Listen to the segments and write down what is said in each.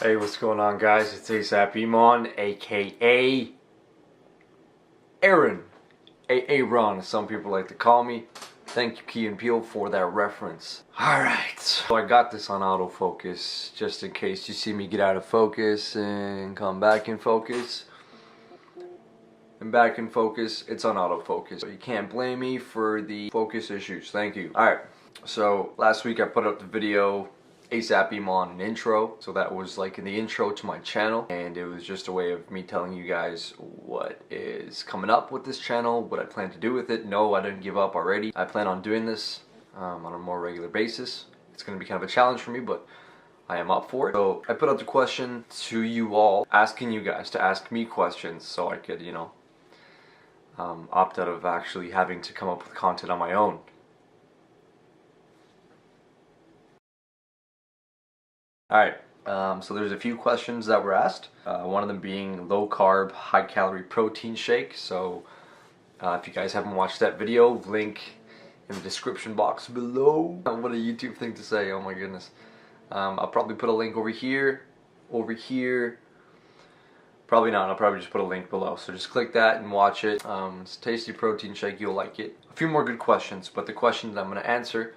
Hey, what's going on, guys? It's asapeiman, aka Aaron, Aaron, as some people like to call me. Thank you, Key and Peele, for that reference. Alright, so I got this on autofocus, just in case you see me get out of focus and come back in focus. And back in focus, it's on autofocus. So you can't blame me for the focus issues. Thank you. Alright, so last week I put up the video asapeiman, an intro, so that was like in the intro to my channel, and it was just a way of me telling you guys what is coming up with this channel, what I plan to do with it. No, I didn't give up already. I plan on doing this on a more regular basis. It's going to be kind of a challenge for me, but I am up for it. So I put up the question to you all, asking you guys to ask me questions so I could, opt out of actually having to come up with content on my own. Alright, so there's a few questions that were asked, one of them being low carb, high calorie protein shake. So if you guys haven't watched that video, link in the description box below. What a YouTube thing to say, oh my goodness. I'll probably put a link over here, probably not, I'll probably just put a link below. So just click that and watch it. It's a tasty protein shake, you'll like it. A few more good questions, but the question that I'm going to answer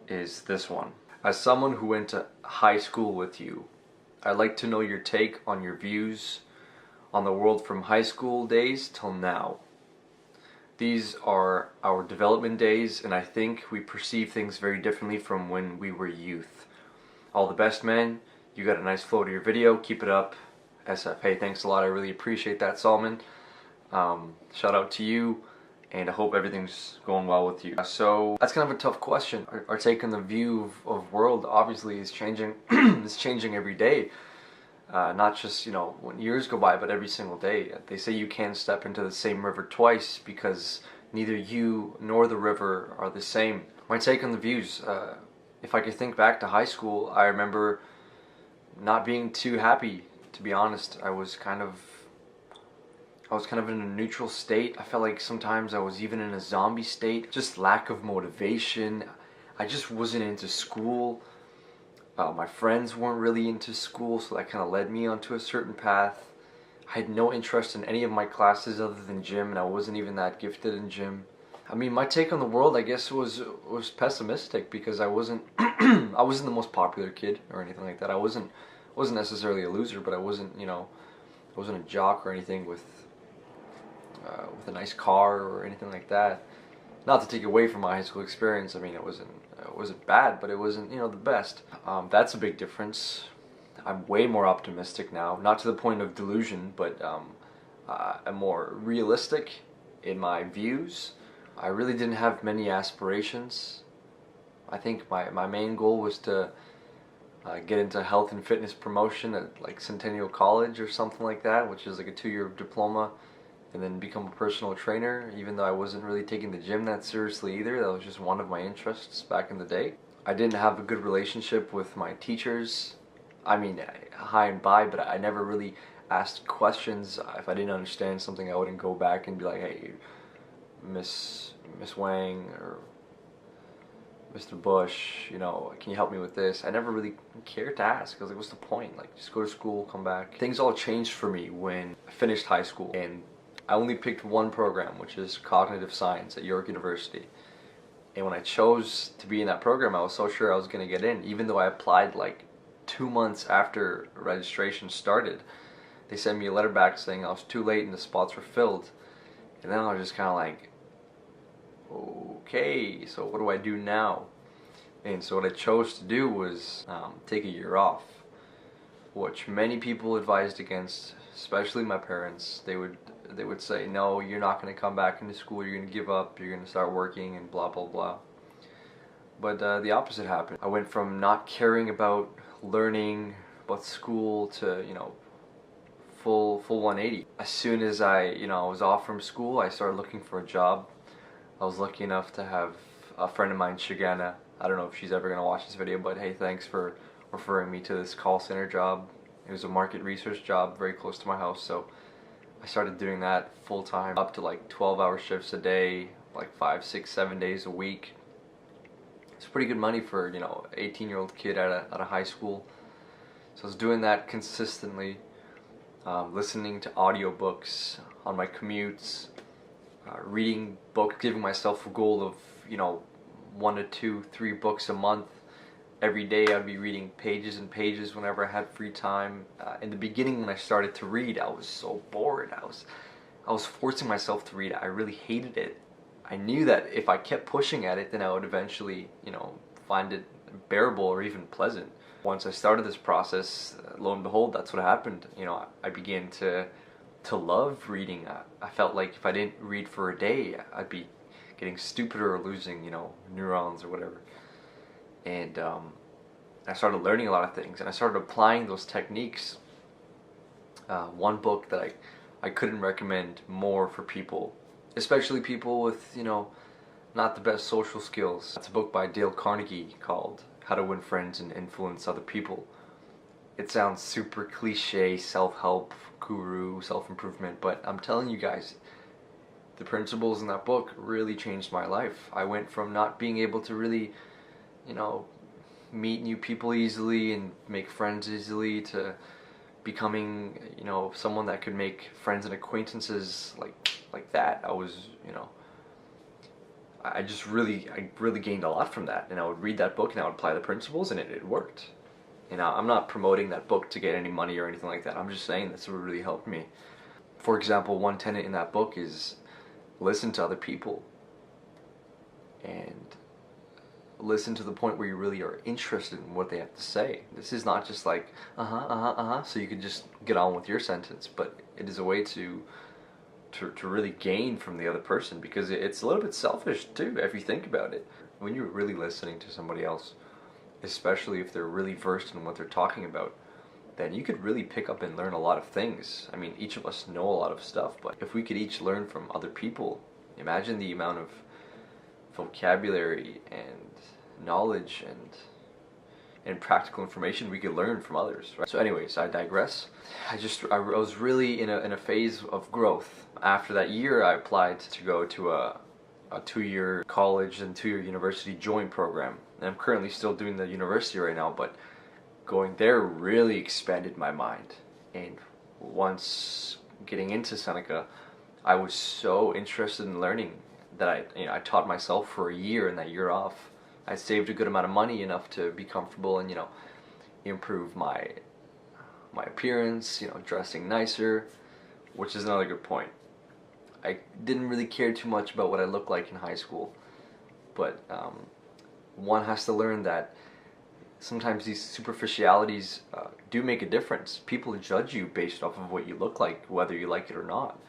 is this one. As someone who went to high school with you, I'd like to know your take on your views on the world from high school days till now. These are our development days, and I think we perceive things very differently from when we were youth. All the best, man. You got a nice flow to your video. Keep it up. SF. Hey, thanks a lot. I really appreciate that, Salman. Shout out to you. And I hope everything's going well with you. So that's kind of a tough question. Our take on the view of world obviously is changing. It's changing every day. Not just when years go by, but every single day. They say you can't step into the same river twice because neither you nor the river are the same. My take on the views. If I could think back to high school, I remember not being too happy. To be honest, I was kind of in a neutral state. I felt like sometimes I was even in a zombie state. Just lack of motivation. I just wasn't into school. My friends weren't really into school, so that kind of led me onto a certain path. I had no interest in any of my classes other than gym, and I wasn't even that gifted in gym. I mean, my take on the world, I guess, was pessimistic because I wasn't I wasn't the most popular kid or anything like that. I wasn't necessarily a loser, but I wasn't I wasn't a jock or anything with a nice car or anything like that. Not to take away from my high school experience. I mean, it wasn't bad, but it wasn't the best. That's a big difference. I'm way more optimistic now, not to the point of delusion, but I'm more realistic in my views. I really didn't have many aspirations. I think my main goal was to get into health and fitness promotion at like Centennial College or something like that, which is like a 2-year diploma, and then become a personal trainer, even though I wasn't really taking the gym that seriously either. That was just one of my interests back in the day. I didn't have a good relationship with my teachers. I mean, hi and bye, but I never really asked questions. If I didn't understand something, I wouldn't go back and be like, hey, Miss Wang or Mr. Bush, can you help me with this? I never really cared to ask. I was like, what's the point? Like, just go to school, come back. Things all changed for me when I finished high school, and I only picked one program, which is cognitive science at York University. And when I chose to be in that program, I was so sure I was going to get in, even though I applied like 2 months after registration started. They sent me a letter back saying I was too late and the spots were filled. And then I was just kind of like, okay, so what do I do now? And so what I chose to do was take a year off, which many people advised against, especially my parents. They would say, no, you're not going to come back into school, you're going to give up, you're going to start working and blah blah blah. But the opposite happened. I went from not caring about learning, about school, to full 180. As soon as I was off from school, I started looking for a job. I was lucky enough to have a friend of mine, Shigana. I don't know if she's ever going to watch this video, but hey, thanks for referring me to this call center job. It was a market research job very close to my house, so I started doing that full time, up to like 12-hour shifts a day, like 5, 6, 7 days a week. It's pretty good money for 18-year-old kid at a high school. So I was doing that consistently, listening to audiobooks on my commutes, reading books, giving myself a goal of, 1 to 2, 3 books a month. Every day I'd be reading pages and pages whenever I had free time. In the beginning, when I started to read, I was so bored. I was forcing myself to read. I really hated it. I knew that if I kept pushing at it, then I would eventually, find it bearable or even pleasant. Once I started this process, lo and behold, that's what happened. I began to love reading. I felt like if I didn't read for a day, I'd be getting stupider or losing, neurons or whatever. And I started learning a lot of things, and I started applying those techniques. One book that I couldn't recommend more for people, especially people with, not the best social skills. It's a book by Dale Carnegie called How to Win Friends and Influence Other People. It sounds super cliche, self-help, guru, self-improvement, but I'm telling you guys, the principles in that book really changed my life. I went from not being able to really, meet new people easily and make friends easily to becoming, someone that could make friends and acquaintances like that. I was, I really gained a lot from that. And I would read that book and I would apply the principles, and it worked. I'm not promoting that book to get any money or anything like that. I'm just saying that's what really helped me. For example, one tenet in that book is listen to other people, and listen to the point where you really are interested in what they have to say. This is not just like, so you can just get on with your sentence, but it is a way to really gain from the other person, because it's a little bit selfish too, if you think about it. When you're really listening to somebody else, especially if they're really versed in what they're talking about, then you could really pick up and learn a lot of things. I mean, each of us know a lot of stuff, but if we could each learn from other people, imagine the amount of vocabulary and knowledge and practical information we could learn from others, right? So anyways, I digress. I was really in a phase of growth. After that year, I applied to go to a 2-year college and 2-year university joint program. And I'm currently still doing the university right now, but going there really expanded my mind. And once getting into Seneca, I was so interested in learning that I taught myself for a year, and that year off, I saved a good amount of money, enough to be comfortable and, improve my appearance, dressing nicer, which is another good point. I didn't really care too much about what I looked like in high school, but one has to learn that sometimes these superficialities do make a difference. People judge you based off of what you look like, whether you like it or not.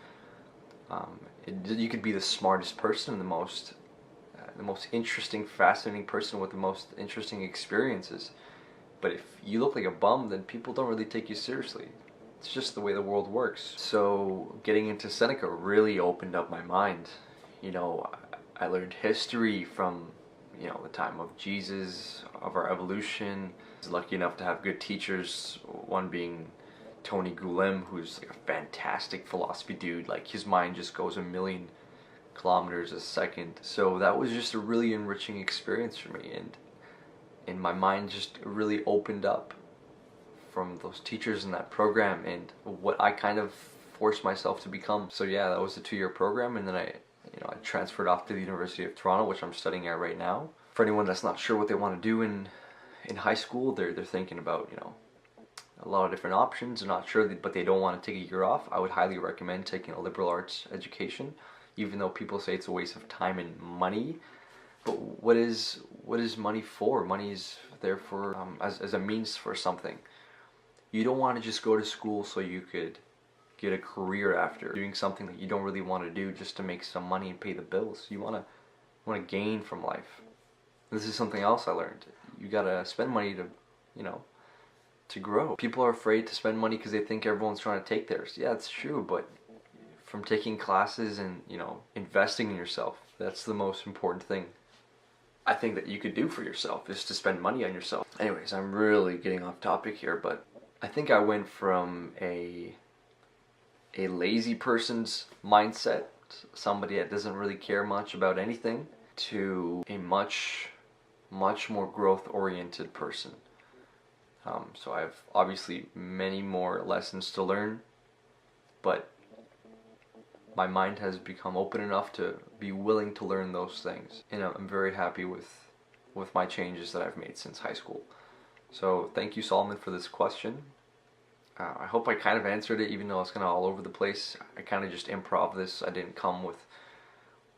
You could be the smartest person, the most interesting, fascinating person with the most interesting experiences, but if you look like a bum, then people don't really take you seriously. It's just the way the world works. So getting into Seneca really opened up my mind. I learned history from the time of Jesus, of our evolution. I was lucky enough to have good teachers, one being Tony Guillem, who's like a fantastic philosophy dude. Like, his mind just goes a million kilometers a second. So that was just a really enriching experience for me, and my mind just really opened up from those teachers in that program and what I kind of forced myself to become. So yeah, that was a 2-year program, and then I transferred off to the University of Toronto, which I'm studying at right now. For anyone that's not sure what they want to do in high school, they're thinking about a lot of different options. They're not sure, but they don't want to take a year off. I would highly recommend taking a liberal arts education, even though people say it's a waste of time and money. But what is money for? Money is there for as a means for something. You don't want to just go to school so you could get a career after doing something that you don't really want to do just to make some money and pay the bills. You want to gain from life. This is something else I learned. You gotta spend money to grow. People are afraid to spend money because they think everyone's trying to take theirs. Yeah, it's true, but from taking classes and investing in yourself, that's the most important thing I think that you could do for yourself, is to spend money on yourself. Anyways, I'm really getting off topic here, but I think I went from a lazy person's mindset, somebody that doesn't really care much about anything, to a much more growth-oriented person. So I have obviously many more lessons to learn, but my mind has become open enough to be willing to learn those things, and I'm very happy with my changes that I've made since high school. So thank you, Salman, for this question. I hope I kind of answered it, even though it's kind of all over the place. I kind of just improv this. I didn't come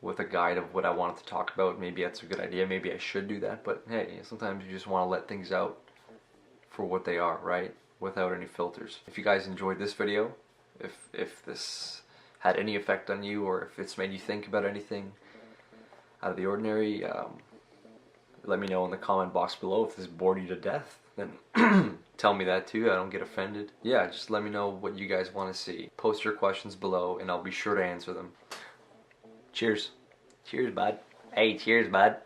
with a guide of what I wanted to talk about. Maybe that's a good idea. Maybe I should do that. But hey, sometimes you just want to let things out for what they are, right? Without any filters. If you guys enjoyed this video, if this had any effect on you, or if it's made you think about anything out of the ordinary, let me know in the comment box below. If this bored you to death, then tell me that too. I don't get offended. Yeah, just let me know what you guys want to see. Post your questions below and I'll be sure to answer them. Cheers. Cheers, bud. Hey, cheers, bud.